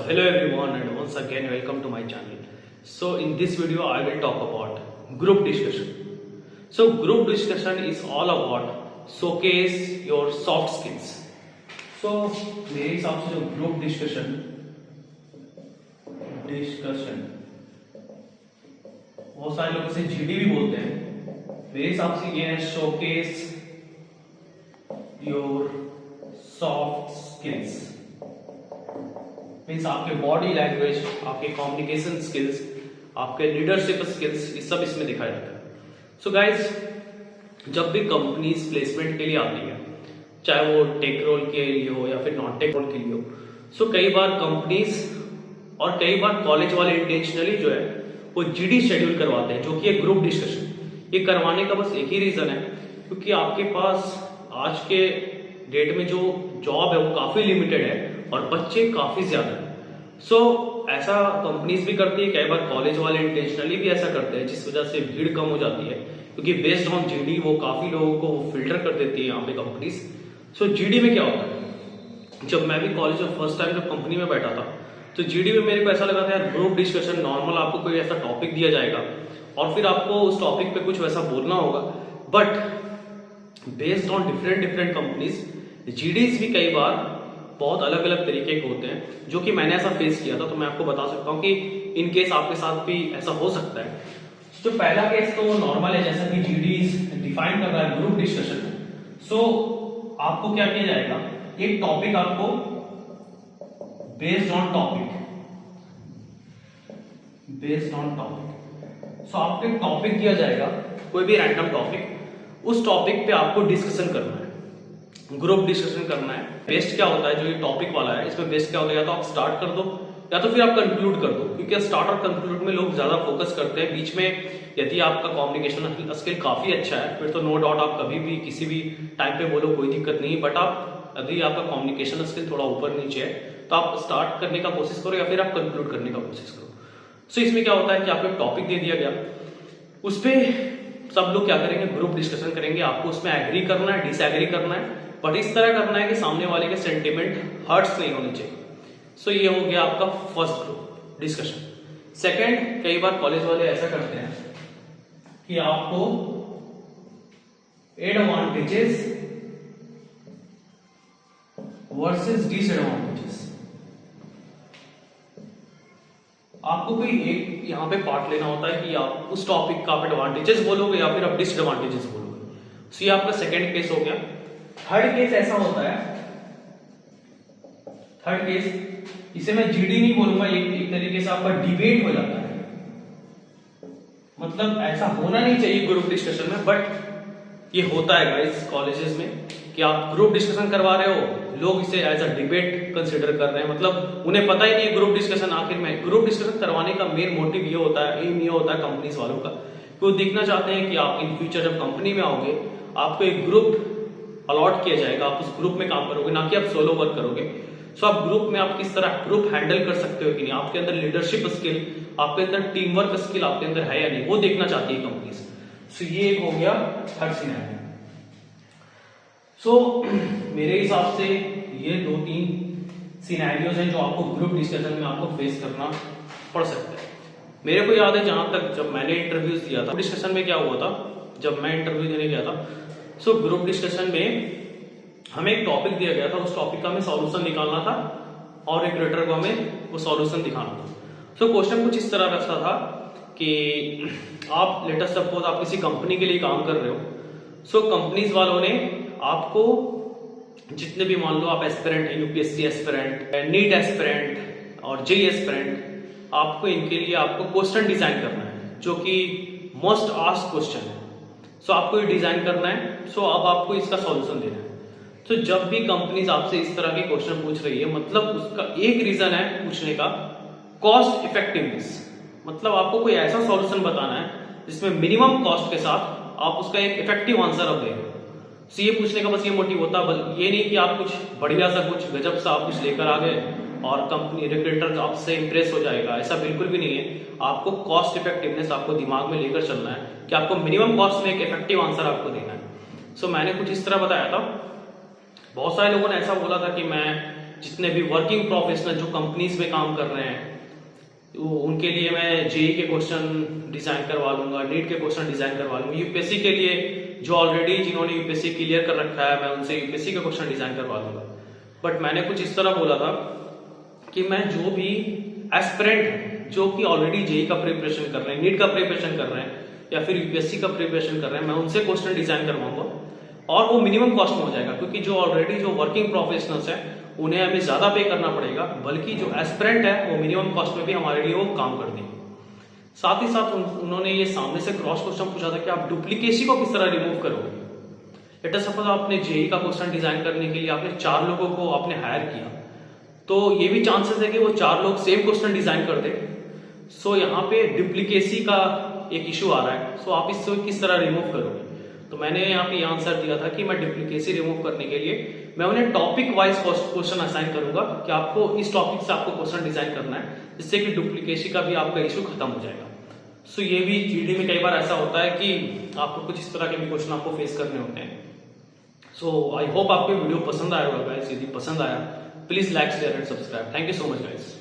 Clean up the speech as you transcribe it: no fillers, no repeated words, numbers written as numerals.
Hello everyone and once again welcome to my channel. So in this video I will talk about group discussion. So group discussion is all about showcase your soft skills. So मेरे हिसाब से जो group discussion बहुत सारे लोग इसे GD भी बोलते हैं। मेरे हिसाब से ये है showcase your soft skills. Means आपके बॉडी लैंग्वेज, आपके कम्युनिकेशन स्किल्स, आपके लीडरशिप स्किल्स, ये सब इसमें दिखाया जाता है। सो गाइज, जब भी कंपनीज प्लेसमेंट के लिए आती है, चाहे वो टेक रोल के लिए हो या फिर नॉन टेक रोल के लिए हो, सो कई बार कंपनीज और कई बार कॉलेज वाले इंटेंशनली जो है वो जीडी शेड्यूल करवाते हैं, जो कि एक ग्रुप डिस्कशन। ये करवाने का बस एक ही रीजन है, क्योंकि आपके पास आज के डेट में जो जॉब है वो काफी लिमिटेड है और बच्चे काफी ज्यादा है। सो ऐसा कंपनीज भी करती है, कई बार कॉलेज वाले इंटेंशनली भी ऐसा करते हैं, जिस वजह से भीड़ कम हो जाती है, क्योंकि बेस्ड ऑन जीडी वो काफी लोगों को फिल्टर कर देती है यहाँ पे कंपनीज। सो जीडी में क्या होता है, जब मैं भी कॉलेज में फर्स्ट टाइम जब कंपनी में बैठा था, तो जीडी में मेरे को ऐसा लगा था यार ग्रुप डिस्कशन नॉर्मल, आपको कोई ऐसा टॉपिक दिया जाएगा और फिर आपको उस टॉपिक पे कुछ वैसा बोलना होगा। But based on different companies GDs भी कई बार बहुत अलग अलग तरीके के होते हैं, जो कि मैंने ऐसा फेस किया था, तो मैं आपको बता सकता हूँ कि इन केस आपके साथ भी ऐसा हो सकता है। तो पहला केस तो नॉर्मल है, जैसा कि जीडीज डिफाइन कर रहा है ग्रुप डिस्कशन। सो आपको क्या किया जाएगा, एक टॉपिक आपको बेस्ड ऑन टॉपिक सो आपको एक टॉपिक दिया जाएगा, कोई भी रैंडम टॉपिक, उस टॉपिक पे आपको डिस्कशन करना है, ग्रुप डिस्कशन करना है। बेस्ट क्या होता है, जो ये टॉपिक वाला है, इसमें बेस्ट क्या होता है, या तो आप स्टार्ट कर दो या तो फिर आप कंक्लूड कर दो, क्योंकि स्टार्ट और कंक्लूड में लोग ज्यादा फोकस करते हैं। बीच में यदि आपका कम्युनिकेशन स्किल काफी अच्छा है, फिर तो नो डाउट आप कभी भी किसी भी टाइम पे बोलो, कोई दिक्कत नहीं। बट आप यदि आपका कम्युनिकेशन स्किल थोड़ा ऊपर नीचे है, तो आप स्टार्ट करने का कोशिश करो या फिर आप कंक्लूड करने का कोशिश करो। सो इसमें क्या होता है कि आपको टॉपिक दे दिया गया, उस पर सब लोग क्या करेंगे, ग्रुप डिस्कशन करेंगे। आपको उसमें एग्री करना है, डिसएग्री करना है, बट इस तरह करना है कि सामने वाले के सेंटिमेंट हर्ट्स नहीं होने चाहिए। सो ये हो गया आपका फर्स्ट ग्रुप डिस्कशन। सेकंड, कई बार कॉलेज वाले ऐसा करते हैं कि आपको एडवांटेजेस वर्सेस डिसएडवांटेजेस, आपको कोई एक यहां पे पार्ट लेना होता है कि आप उस टॉपिक का आप एडवांटेजेस बोलोगे या फिर आप डिसएडवांटेजेस बोलोगे। सो ये आपका सेकंड केस हो गया। थर्ड केस ऐसा होता है, थर्ड केस, इसे मैं जीडी नहीं बोलूंगा, एक तरीके से आपका डिबेट हो जाता है। मतलब ऐसा होना नहीं चाहिए ग्रुप डिस्कशन में, बट ये होता है गाइस कॉलेजेस में, कि आप ग्रुप डिस्कशन करवा रहे हो, लोग इसे एज अ डिबेट कंसिडर कर रहे हैं। मतलब उन्हें पता ही नहीं है ग्रुप डिस्कशन आखिर में, ग्रुप डिस्कशन करवाने का मेन मोटिव ये होता है, एम ये होता है कंपनीज वालों का, वो देखना चाहते हैं कि आप इन फ्यूचर जब कंपनी में आओगे, आपको एक ग्रुप अलॉट किया जाएगा, आप उस ग्रुप में काम करोगे, ना कि आप सोलो वर्क करोगे। सो आप ग्रुप में आप किस तरह ग्रुप हैंडल कर सकते हो कि नहीं, आपके अंदर लीडरशिप स्किल, आपके अंदर टीम वर्क स्किल आपके अंदर है या नहीं, वो देखना चाहती है कंपनी। सो ये एक हो गया थर्ड सिनेरियो। सो मेरे हिसाब से ये 2-3 सिनेरियोज हैं जो आपको ग्रुप डिस्कशन में आपको फेस करना पड़ सकता है। मेरे को याद है जहां तक जब मैंने इंटरव्यूज दिया था, डिस्कशन में क्या हुआ था, जब मैं इंटरव्यू देने गया था, सो ग्रुप डिस्कशन में हमें एक टॉपिक दिया गया था, उस टॉपिक का हमें सॉल्यूशन निकालना था और रिक्रूटर को हमें वो सॉल्यूशन दिखाना था। सो क्वेश्चन कुछ इस तरह रखा था कि आप लेटेस्ट सपोज आप किसी कंपनी के लिए काम कर रहे हो। सो कंपनीज वालों ने आपको जितने भी, मान लो आप एस्पिरेंट है, यूपीएससी एस्पिरेंट, नीट एस्पिरेंट और जेईई एस्पिरेंट, आपको इनके लिए आपको क्वेश्चन डिजाइन करना है, जो कि मोस्ट आस्क्ड क्वेश्चन है। सो आपको ये डिजाइन करना है, सो अब आपको इसका सॉल्यूशन देना है। तो जब भी कंपनीज आपसे इस तरह के क्वेश्चन पूछ रही है, मतलब उसका एक रीजन है पूछने का, कॉस्ट इफेक्टिवनेस। मतलब आपको कोई ऐसा सॉल्यूशन बताना है जिसमें मिनिमम कॉस्ट के साथ आप उसका एक इफेक्टिव आंसर अब देंगे। सो ये पूछने का बस ये मोटिव होता है, ये नहीं कि आप कुछ बढ़िया सा कुछ गजब सा आप कुछ लेकर आ गए और कंपनी रिक्रूटर आपसे इंप्रेस हो जाएगा, ऐसा बिल्कुल भी नहीं है। आपको कॉस्ट इफेक्टिवनेस आपको दिमाग में लेकर चलना है कि आपको मिनिमम कॉस्ट में एक इफेक्टिव आंसर आपको देना है। सो मैंने कुछ इस तरह बताया था। बहुत सारे लोगों ने ऐसा बोला था कि मैं जितने भी वर्किंग प्रोफेशनल जो कंपनीज में काम कर रहे हैं उनके लिए मैं जेई के क्वेश्चन डिजाइन करवा लूंगा, नीट के क्वेश्चन डिजाइन करवा लूंगा। यूपीएससी के लिए जो ऑलरेडी जिन्होंने यूपीएससी क्लियर कर रखा है मैं उनसे यूपीएससी का क्वेश्चन डिजाइन करवा लूंगा। बट मैंने कुछ इस तरह बोला था कि मैं जो भी एस्पिरेंट है जो कि ऑलरेडी जेई का प्रिपरेशन कर रहे हैं, नीट का प्रिपरेशन कर रहे हैं या फिर यूपीएससी का प्रिपरेशन कर रहे हैं, मैं उनसे क्वेश्चन डिजाइन करवाऊंगा और वो मिनिमम कॉस्ट में हो जाएगा, क्योंकि जो ऑलरेडी जो वर्किंग प्रोफेशनल्स हैं उन्हें हमें ज्यादा पे करना पड़ेगा, बल्कि जो एस्पिरेंट है वो मिनिमम कॉस्ट में भी हमारे लिए वो काम कर देंगे। साथ ही साथ उन्होंने ये सामने से क्रॉस क्वेश्चन पूछा था कि आप डुप्लीकेसी को किस तरह रिमूव करोगे। लेट अस सपोज आपने जेई का क्वेश्चन डिजाइन करने के लिए आपने 4 लोगों को आपने हायर किया, तो ये भी चांसेस है कि वो 4 लोग सेम क्वेश्चन डिजाइन कर दे। सो यहाँ पे डुप्लीकेसी का एक इशू आ रहा है। सो आप इससे किस तरह रिमूव करोगे। तो मैंने यहाँ पे आंसर दिया था कि मैं डुप्लीकेसी रिमूव करने के लिए मैं उन्हें टॉपिक वाइज क्वेश्चन असाइन करूंगा कि आपको इस टॉपिक से आपको क्वेश्चन डिजाइन करना है, जिससे कि डुप्लीकेसी का भी आपका इशू खत्म हो जाएगा। सो ये भी जीडी में कई बार ऐसा होता है कि आपको कुछ इस तरह के भी क्वेश्चन आपको फेस करने होते हैं। सो आई होप आपको वीडियो पसंद आया होगा गाइस। यदि पसंद आया please like share and subscribe. Thank you so much guys.